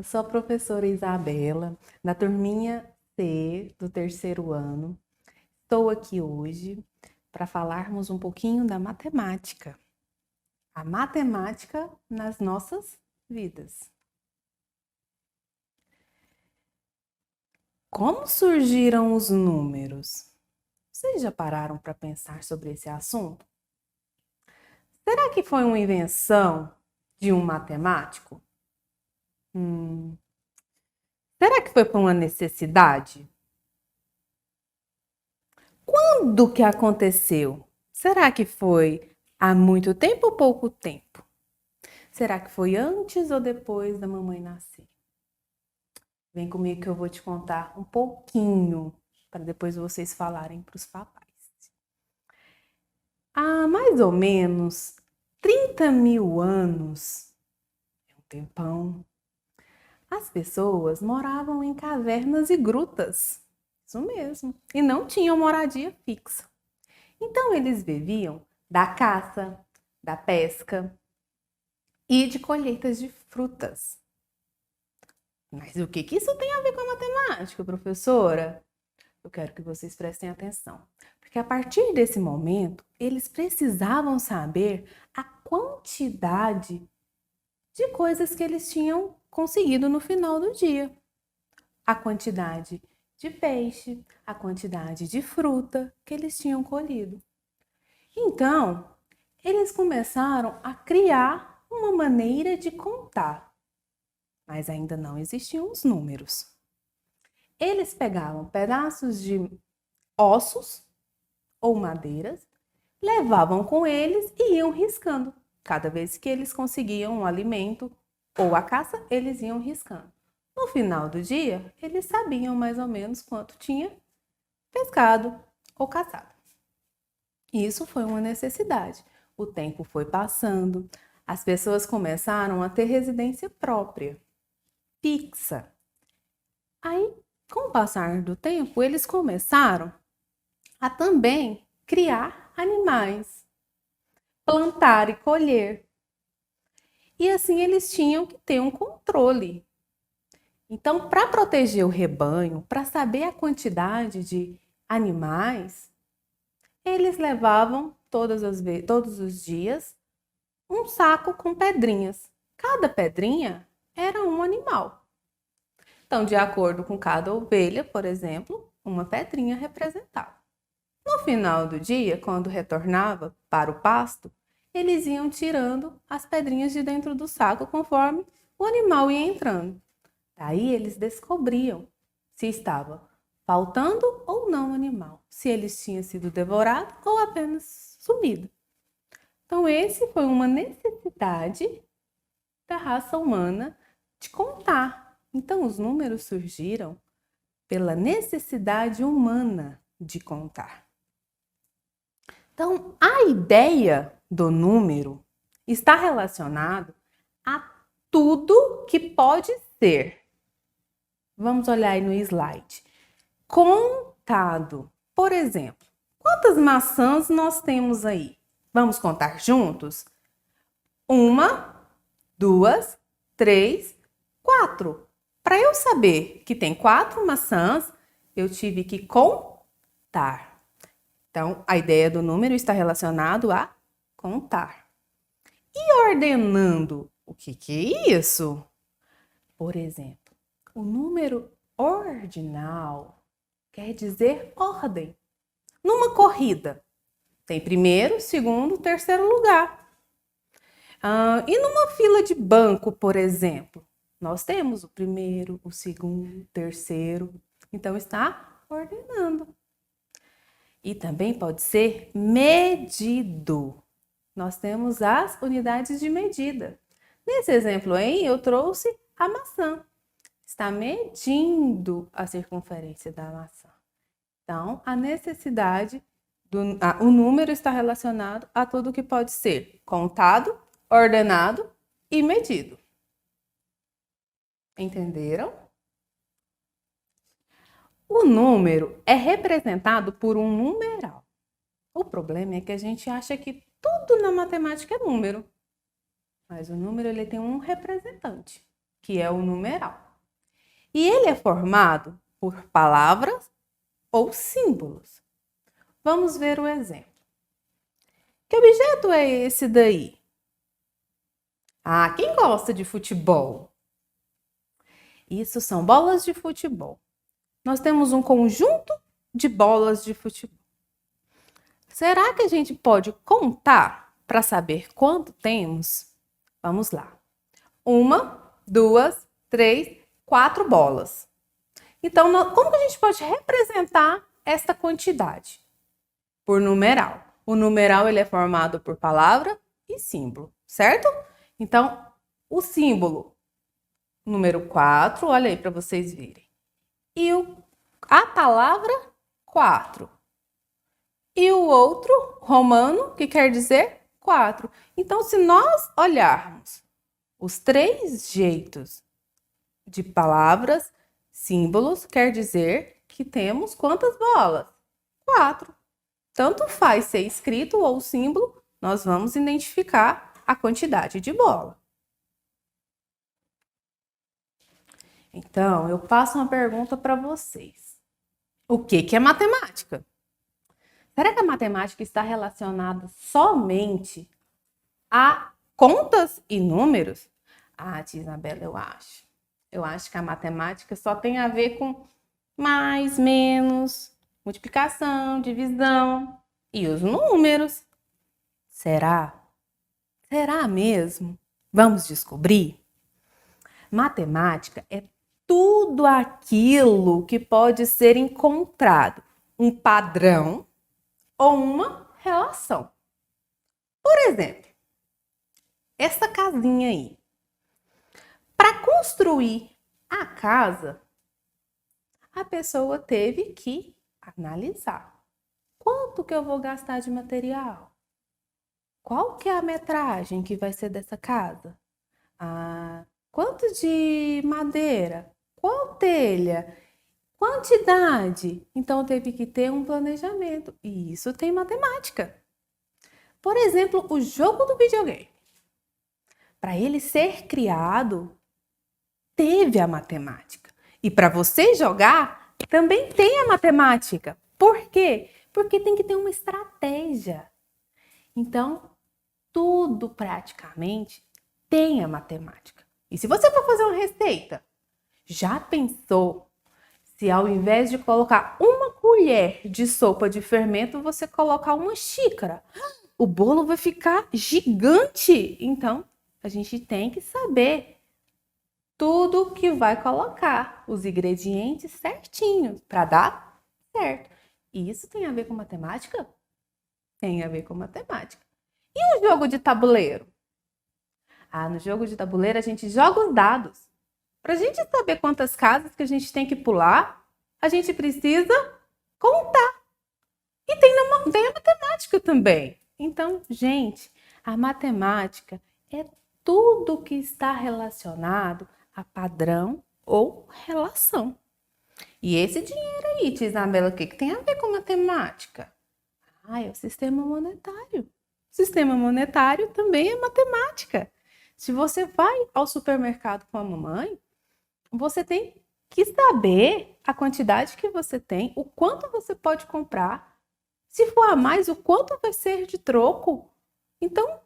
sou a professora Isabela, da turminha C do terceiro ano. Estou aqui hoje para falarmos um pouquinho da matemática. A matemática nas nossas vidas. Como surgiram os números? Vocês já pararam para pensar sobre esse assunto? Será que foi uma invenção de um matemático? Será que foi por uma necessidade? Quando que aconteceu? Será que foi há muito tempo ou pouco tempo? Será que foi antes ou depois da mamãe nascer? Vem comigo que eu vou te contar um pouquinho, para depois vocês falarem para os papais. Há mais ou menos 30 mil anos, é um tempão, as pessoas moravam em cavernas e grutas. Isso mesmo. E não tinham moradia fixa. Então eles viviam da caça, da pesca e de colheitas de frutas. Mas o que isso tem a ver com a matemática, professora? Eu quero que vocês prestem atenção. Porque a partir desse momento, eles precisavam saber a quantidade de coisas que eles tinham conseguido no final do dia. A quantidade de peixe, a quantidade de fruta que eles tinham colhido. Então, eles começaram a criar uma maneira de contar, mas ainda não existiam os números. Eles pegavam pedaços de ossos ou madeiras, levavam com eles e iam riscando. Cada vez que eles conseguiam um alimento ou a caça, eles iam riscando. No final do dia, eles sabiam mais ou menos quanto tinha pescado ou caçado. Isso foi uma necessidade. O tempo foi passando, as pessoas começaram a ter residência própria, fixa. Aí, com o passar do tempo, eles começaram a também criar animais, plantar e colher. E assim eles tinham que ter um controle. Então, para proteger o rebanho, para saber a quantidade de animais, eles levavam todos os dias um saco com pedrinhas. Cada pedrinha era um animal. Então, de acordo com cada ovelha, por exemplo, uma pedrinha representava. No final do dia, quando retornava para o pasto, eles iam tirando as pedrinhas de dentro do saco conforme o animal ia entrando. Daí eles descobriam se estava faltando ou não o animal, se eles tinham sido devorados ou apenas sumido. Então, esse foi uma necessidade da raça humana de contar. Então, os números surgiram pela necessidade humana de contar. Então, a ideia do número está relacionado a tudo que pode ser. Vamos olhar aí no slide. Contado. Por exemplo, quantas maçãs nós temos aí? Vamos contar juntos? 1, 2, 3, 4. Para eu saber que tem 4 maçãs, eu tive que contar. Então, a ideia do número está relacionado a contar. E ordenando, o que é isso? Por exemplo, o número ordinal quer dizer ordem. Numa corrida, tem primeiro, segundo, terceiro lugar. E numa fila de banco, por exemplo, nós temos o primeiro, o segundo, o terceiro. Então, está ordenando. E também pode ser medido. Nós temos as unidades de medida. Nesse exemplo aí, eu trouxe a maçã. Está medindo a circunferência da maçã. Então, a necessidade, o número está relacionado a tudo que pode ser contado, ordenado e medido. Entenderam? O número é representado por um numeral. O problema é que a gente acha que tudo na matemática é número. Mas o número ele tem um representante, que é o numeral. E ele é formado por palavras ou símbolos. Vamos ver o exemplo. Que objeto é esse daí? Ah, quem gosta de futebol? Isso são bolas de futebol. Nós temos um conjunto de bolas de futebol. Será que a gente pode contar para saber quanto temos? Vamos lá. 1, 2, 3, 4 bolas. Então, como que a gente pode representar esta quantidade? Por numeral. O numeral ele é formado por palavra e símbolo, certo? Então, o símbolo número 4, olha aí para vocês verem. E a palavra 4. E o outro, romano, que quer dizer 4. Então, se nós olharmos os 3 jeitos de palavras, símbolos, quer dizer que temos quantas bolas? 4. Tanto faz ser escrito ou símbolo, nós vamos identificar a quantidade de bola. Então, eu passo uma pergunta para vocês. O que é matemática? Será que a matemática está relacionada somente a contas e números? Ah, tia Isabela, eu acho. Eu acho que a matemática só tem a ver com mais, menos, multiplicação, divisão e os números. Será? Será mesmo? Vamos descobrir? Matemática é tudo aquilo que pode ser encontrado, um padrão ou uma relação. Por exemplo, essa casinha aí. Para construir a casa, a pessoa teve que analisar. Quanto que eu vou gastar de material? Qual que é a metragem que vai ser dessa casa? Quanto de madeira? Qual telha? Quantidade? Então, teve que ter um planejamento. E isso tem matemática. Por exemplo, o jogo do videogame. Para ele ser criado, teve a matemática. E para você jogar, também tem a matemática. Por quê? Porque tem que ter uma estratégia. Então, tudo praticamente tem a matemática. E se você for fazer uma receita, já pensou se ao invés de colocar uma colher de sopa de fermento, você colocar uma xícara? O bolo vai ficar gigante. Então, a gente tem que saber tudo que vai colocar, os ingredientes certinhos para dar certo. E isso tem a ver com matemática? Tem a ver com matemática. E o jogo de tabuleiro? No jogo de tabuleiro a gente joga os dados. Para a gente saber quantas casas que a gente tem que pular, a gente precisa contar. E tem a matemática também. Então, gente, a matemática é tudo que está relacionado a padrão ou relação. E esse dinheiro aí, tia Isabela, o que tem a ver com matemática? É o sistema monetário. O sistema monetário também é matemática. Se você vai ao supermercado com a mamãe, você tem que saber a quantidade que você tem, o quanto você pode comprar. Se for a mais, o quanto vai ser de troco. Então,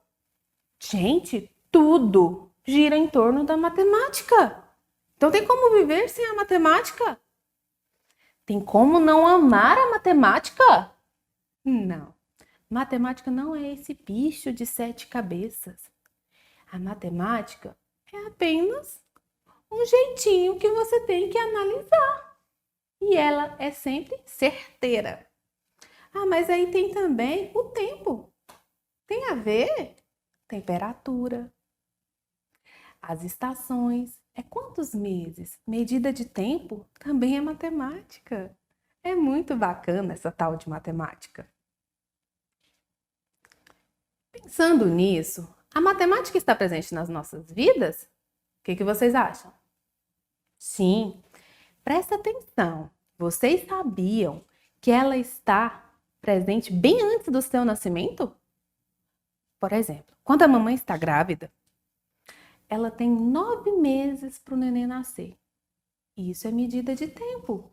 gente, tudo gira em torno da matemática. Então, tem como viver sem a matemática? Tem como não amar a matemática? Não. Matemática não é esse bicho de 7 cabeças. A matemática é apenas um jeitinho que você tem que analisar. E ela é sempre certeira. Mas aí tem também o tempo. Tem a ver temperatura, as estações. É quantos meses? Medida de tempo também é matemática. É muito bacana essa tal de matemática. Pensando nisso, a matemática está presente nas nossas vidas? O que vocês acham? Sim, presta atenção. Vocês sabiam que ela está presente bem antes do seu nascimento? Por exemplo, quando a mamãe está grávida, ela tem 9 meses para o neném nascer. Isso é medida de tempo.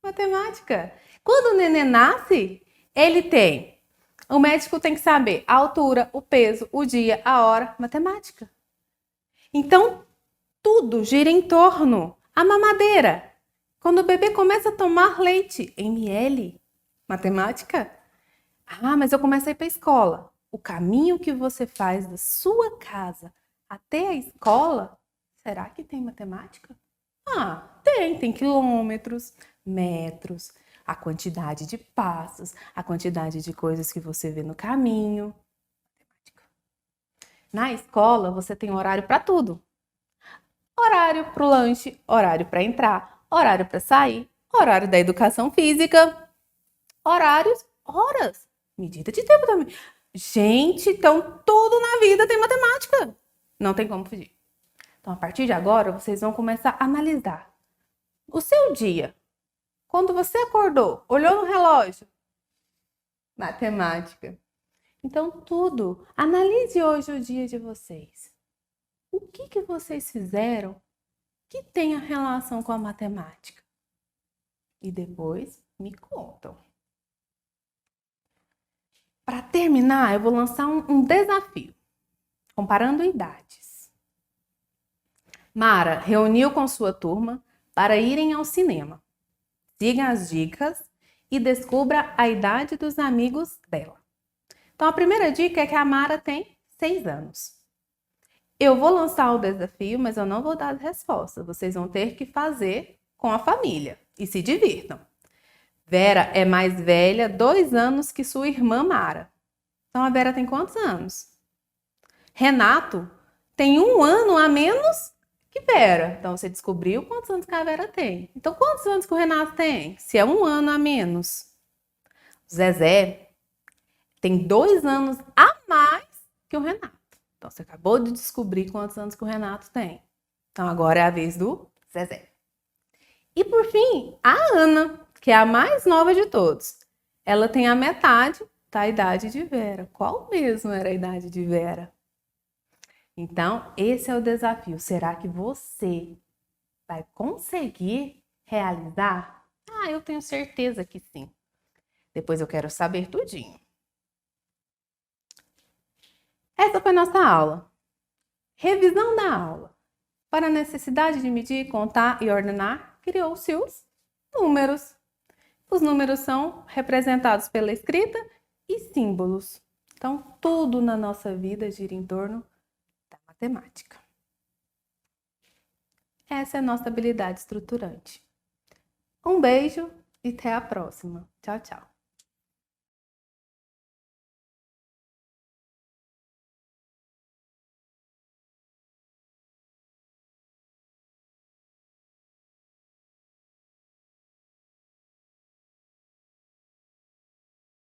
Matemática. Quando o neném nasce, ele tem. O médico tem que saber a altura, o peso, o dia, a hora. Matemática. Então, tudo gira em torno. A mamadeira. Quando o bebê começa a tomar leite, ml. Matemática. Ah, mas eu começo a ir para a escola. O caminho que você faz da sua casa até a escola, será que tem matemática? Ah, tem quilômetros, metros, a quantidade de passos, a quantidade de coisas que você vê no caminho. Na escola, você tem horário para tudo. Horário para o lanche, horário para entrar, horário para sair, horário da educação física, horários, horas, medida de tempo também. Gente, então tudo na vida tem matemática. Não tem como fugir. Então, a partir de agora, vocês vão começar a analisar o seu dia. Quando você acordou, olhou no relógio, matemática. Então, tudo. Analise hoje o dia de vocês. O que vocês fizeram que tenha relação com a matemática? E depois me contam. Para terminar, eu vou lançar um desafio, comparando idades. Mara reuniu com sua turma para irem ao cinema. Siga as dicas e descubra a idade dos amigos dela. Então, a primeira dica é que a Mara tem 6 anos. Eu vou lançar o desafio, mas eu não vou dar as respostas. Vocês vão ter que fazer com a família e se divirtam. Vera é mais velha 2 anos que sua irmã Mara. Então, a Vera tem quantos anos? Renato tem 1 ano a menos que Vera. Então, você descobriu quantos anos que a Vera tem. Então, quantos anos que o Renato tem? Se é 1 ano a menos. O Zezé tem 2 anos a mais que o Renato. Então, você acabou de descobrir quantos anos que o Renato tem. Então, agora é a vez do Zezé. E, por fim, a Ana, que é a mais nova de todos. Ela tem a metade da idade de Vera. Qual mesmo era a idade de Vera? Então, esse é o desafio. Será que você vai conseguir realizar? Ah, eu tenho certeza que sim. Depois eu quero saber tudinho. Essa foi nossa aula. Revisão da aula. Para a necessidade de medir, contar e ordenar, criou-se os números. Os números são representados pela escrita e símbolos. Então, tudo na nossa vida gira em torno da matemática. Essa é a nossa habilidade estruturante. Um beijo e até a próxima. Tchau, tchau.